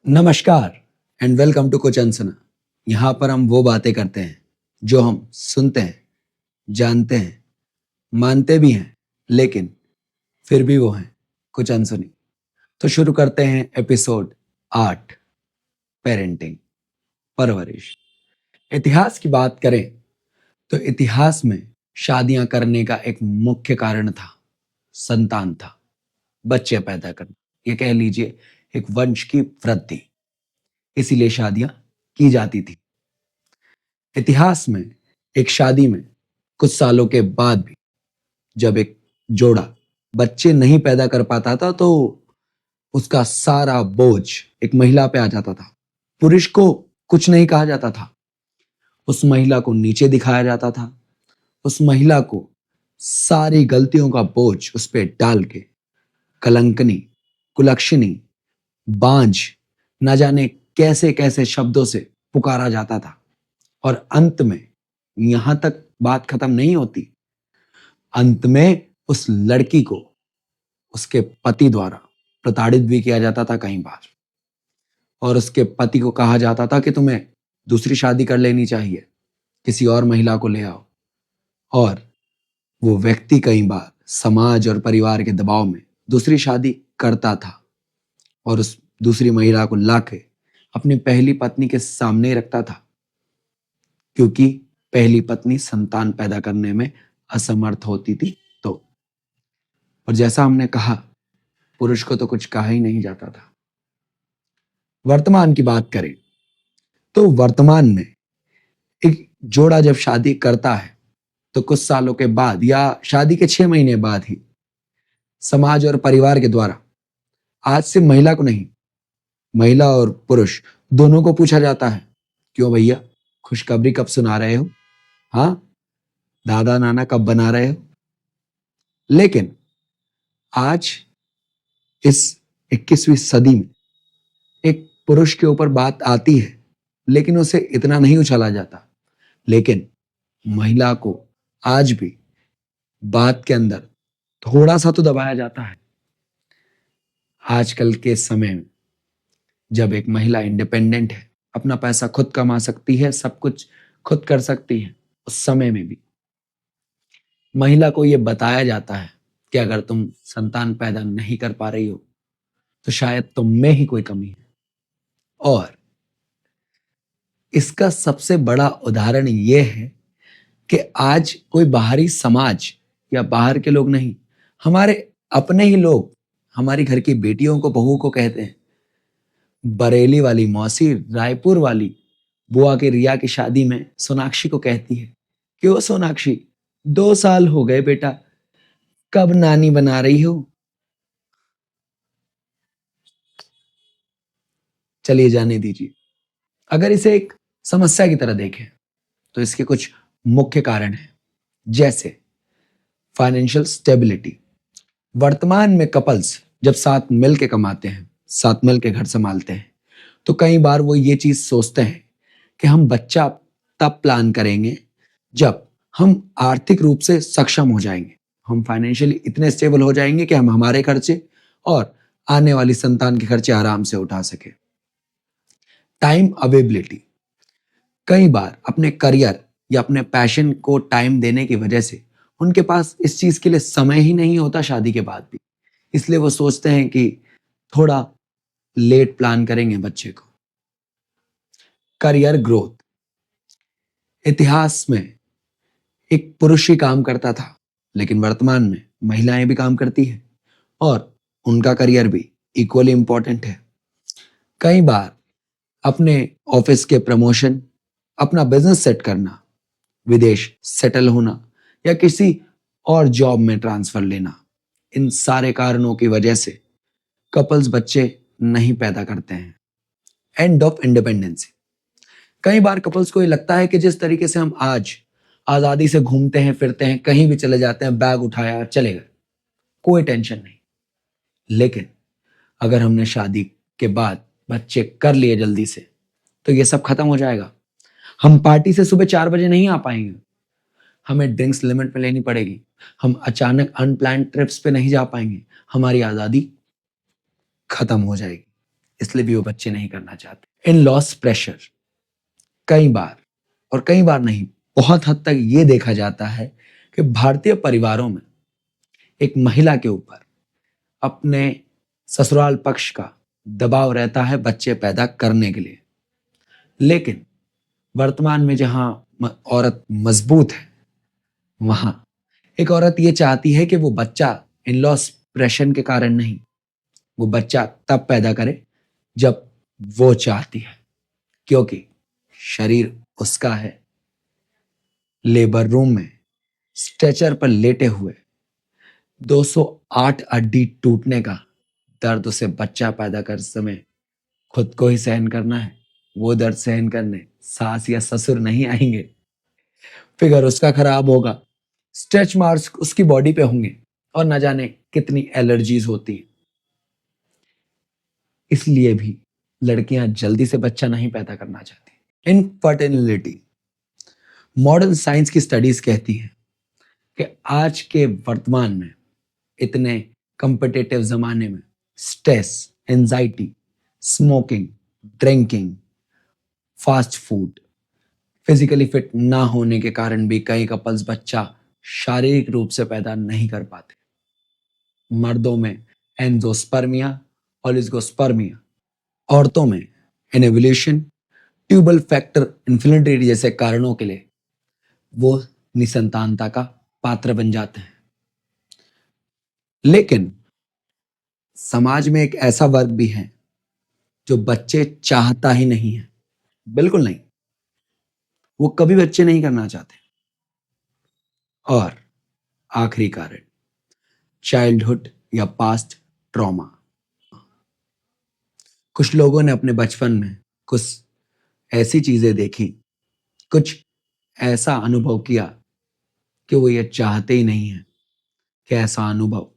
नमस्कार and welcome to कुछ अनसुना। यहाँ पर हम वो बातें करते हैं जो हम सुनते हैं, जानते हैं, मानते भी हैं, लेकिन फिर भी वो हैं कुछ अनसुनी। तो शुरू करते हैं एपिसोड 8, पेरेंटिंग, परवरिश। इतिहास की बात करें तो इतिहास में शादियां करने का एक मुख्य कारण था, संतान था, बच्चे पैदा करना। ये कह लीजिए एक वंश की वृद्धि। इसीलिए शादियां की जाती थी। इतिहास में एक शादी में कुछ सालों के बाद भी जब एक जोड़ा बच्चे नहीं पैदा कर पाता था तो उसका सारा बोझ एक महिला पे आ जाता था। पुरुष को कुछ नहीं कहा जाता था, उस महिला को नीचे दिखाया जाता था, उस महिला को सारी गलतियों का बोझ उस पे डाल के कलंकनी, कुलक्षणी, बांझ, न जाने कैसे कैसे शब्दों से पुकारा जाता था। और अंत में यहां तक बात खत्म नहीं होती। अंत में उस लड़की को उसके पति द्वारा प्रताड़ित भी किया जाता था कई बार, और उसके पति को कहा जाता था कि तुम्हें दूसरी शादी कर लेनी चाहिए, किसी और महिला को ले आओ। और वो व्यक्ति कई बार समाज और परिवार के दबाव में दूसरी शादी करता था और उस दूसरी महिला को लाके अपनी पहली पत्नी के सामने रखता था, क्योंकि पहली पत्नी संतान पैदा करने में असमर्थ होती थी। तो और जैसा हमने कहा, पुरुष को तो कुछ कहा ही नहीं जाता था। वर्तमान की बात करें तो वर्तमान में एक जोड़ा जब शादी करता है तो कुछ सालों के बाद या शादी के 6 महीने बाद ही समाज और परिवार के द्वारा आज से महिला को नहीं, महिला और पुरुष दोनों को पूछा जाता है, क्यों भैया, खुशखबरी कब सुना रहे हो? हाँ, दादा नाना कब बना रहे हो? लेकिन आज इस 21वीं सदी में एक पुरुष के ऊपर बात आती है, लेकिन उसे इतना नहीं उछाला जाता। लेकिन महिला को आज भी बात के अंदर थोड़ा सा तो दबाया जाता है। आजकल के समय में जब एक महिला इंडिपेंडेंट है, अपना पैसा खुद कमा सकती है, सब कुछ खुद कर सकती है, उस समय में भी महिला को यह बताया जाता है कि अगर तुम संतान पैदा नहीं कर पा रही हो तो शायद तुम में ही कोई कमी है। और इसका सबसे बड़ा उदाहरण यह है कि आज कोई बाहरी समाज या बाहर के लोग नहीं, हमारे अपने ही लोग हमारी घर की बेटियों को, बहू को कहते हैं। बरेली वाली मौसी रायपुर वाली बुआ के रिया की शादी में सोनाक्षी को कहती है, क्यों सोनाक्षी, 2 साल हो गए बेटा, कब नानी बना रही हो? चलिए जाने दीजिए। अगर इसे एक समस्या की तरह देखें तो इसके कुछ मुख्य कारण हैं, जैसे फाइनेंशियल स्टेबिलिटी। वर्तमान में कपल्स जब साथ मिल के कमाते हैं, साथ मिल के घर संभालते हैं, तो कई बार वो ये चीज सोचते हैं कि हम बच्चा तब प्लान करेंगे जब हम आर्थिक रूप से सक्षम हो जाएंगे, हम फाइनेंशियली इतने स्टेबल हो जाएंगे कि हम हमारे खर्चे और आने वाली संतान के खर्चे आराम से उठा सके। Time availability. कई बार अपने करियर या अपने पैशन को टाइम देने की वजह से उनके पास इस चीज के लिए समय ही नहीं होता शादी के बाद भी। इसलिए वो सोचते हैं कि थोड़ा लेट प्लान करेंगे बच्चे को। Career growth. इतिहास में एक पुरुष ही काम करता था, लेकिन वर्तमान में महिलाएं भी काम करती हैं और उनका करियर भी इक्वली इंपॉर्टेंट है। कई बार अपने ऑफिस के प्रमोशन, अपना बिजनेस सेट करना, विदेश सेटल होना या किसी और जॉब में ट्रांसफर लेना, इन सारे कारणों की वजह से कपल्स बच्चे नहीं पैदा करते हैं। End of independency. कई बार कपल्स को ये लगता है कि जिस तरीके से हम आज आजादी से घूमते हैं, फिरते हैं, कहीं भी चले जाते हैं, बैग उठाया चले गए, कोई टेंशन नहीं। लेकिन अगर हमने शादी के बाद बच्चे कर लिए जल्दी से तो ये सब खत्म हो जाएगा। हम पार्टी से सुबह 4 बजे नहीं आ पाएंगे, हमें ड्रिंक्स लिमिट में लेनी पड़ेगी, हम अचानक अनप्लान्ड ट्रिप्स पे नहीं जा पाएंगे, हमारी आजादी खत्म हो जाएगी। इसलिए भी वो बच्चे नहीं करना चाहते। इन लॉस प्रेशर कई बार, और कई बार नहीं, बहुत हद तक ये देखा जाता है कि भारतीय परिवारों में एक महिला के ऊपर अपने ससुराल पक्ष का दबाव रहता है बच्चे पैदा करने के लिए। लेकिन वर्तमान में जहां औरत मजबूत है, वहां एक औरत ये चाहती है कि वो बच्चा इन लॉस प्रेशर के कारण नहीं, वो बच्चा तब पैदा करे जब वो चाहती है, क्योंकि शरीर उसका है। लेबर रूम में स्ट्रेचर पर लेटे हुए 208 हड्डी टूटने का दर्द उसे बच्चा पैदा कर समय खुद को ही सहन करना है। वो दर्द सहन करने सास या ससुर नहीं आएंगे। फिगर उसका खराब होगा, स्ट्रेच मार्क्स उसकी बॉडी पे होंगे, और न जाने कितनी एलर्जीज होती हैं। इसलिए भी लड़कियां जल्दी से बच्चा नहीं पैदा करना चाहती। इनफर्टिलिटी, मॉडर्न साइंस की स्टडीज कहती है कि आज के वर्तमान में, इतने कंपिटेटिव जमाने में, stress, anxiety, smoking, drinking, fast food, physically fit ना होने के कारण भी कई कपल्स बच्चा शारीरिक रूप से पैदा नहीं कर पाते। मर्दों में एंजोस्पर्मिया, ओलिगोस्पर्मिया, औरतों में एनेबुलेशन, ट्यूबल फैक्टर इन्फिनिटी जैसे कारणों के लिए वो निसंतानता का पात्र बन जाते हैं। लेकिन समाज में एक ऐसा वर्ग भी है जो बच्चे चाहता ही नहीं है, बिल्कुल नहीं, वो कभी बच्चे नहीं करना चाहते। और आखिरी कारण, चाइल्डहुड या पास्ट ट्रॉमा। कुछ लोगों ने अपने बचपन में कुछ ऐसी चीजें देखी, कुछ ऐसा अनुभव किया कि वो ये चाहते ही नहीं है कि ऐसा अनुभव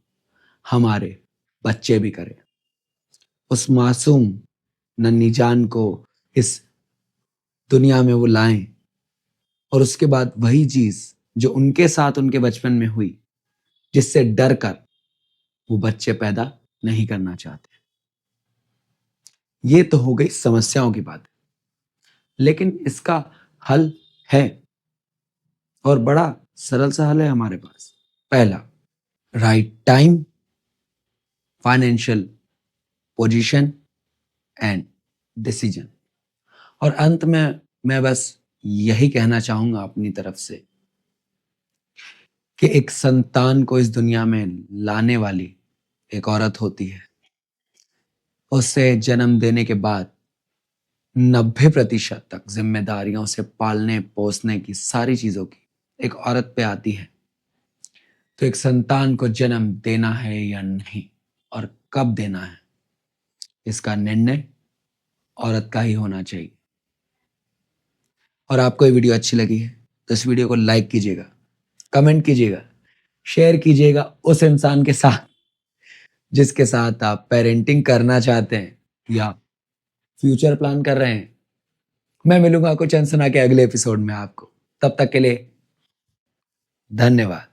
हमारे बच्चे भी करें। उस मासूम नन्ही जान को इस दुनिया में वो लाएं, और उसके बाद वही चीज जो उनके साथ उनके बचपन में हुई, जिससे डर कर वो बच्चे पैदा नहीं करना चाहते। ये तो हो गई समस्याओं की बात, लेकिन इसका हल है, और बड़ा सरल सा हल है हमारे पास। पहला, right time, financial position and decision. और अंत में मैं बस यही कहना चाहूंगा अपनी तरफ से कि एक संतान को इस दुनिया में लाने वाली एक औरत होती है। उसे जन्म देने के बाद 90% तक जिम्मेदारियों से पालने पोसने की सारी चीजों की एक औरत पे आती है। तो एक संतान को जन्म देना है या नहीं, और कब देना है, इसका निर्णय औरत का ही होना चाहिए। और आपको ये वीडियो अच्छी लगी है तो इस वीडियो को लाइक कीजिएगा, कमेंट कीजिएगा, शेयर कीजिएगा उस इंसान के साथ जिसके साथ आप पेरेंटिंग करना चाहते हैं या फ्यूचर प्लान कर रहे हैं। मैं मिलूंगा कुछ अनसुना के अगले एपिसोड में आपको। तब तक के लिए धन्यवाद।